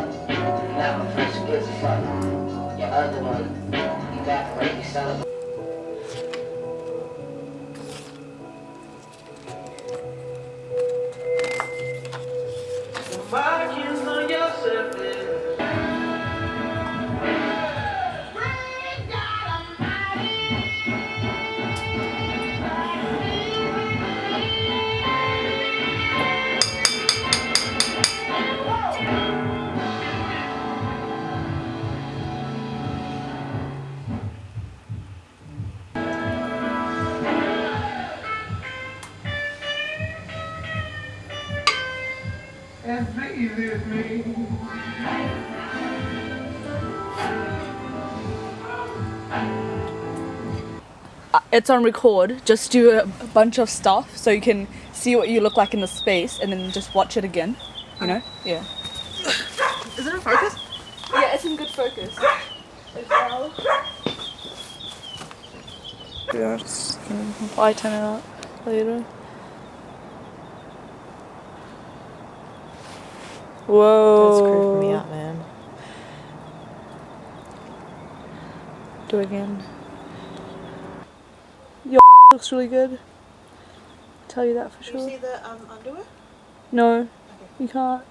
up. Now my first gives a fuck. Your other one, evaporate, you son of a. Markings on your surface. As easy as me. It's on record. Just do a bunch of stuff so you can see what you look like in the space and then just watch it again. You know? Yeah. Is it in focus? Yeah, it's in good focus. Yeah, just I turn it up later. Whoa. That's creeping me out, man. Do it again. Your looks really good. Tell you that for Can you sure. see the underwear? No, Okay. you can't.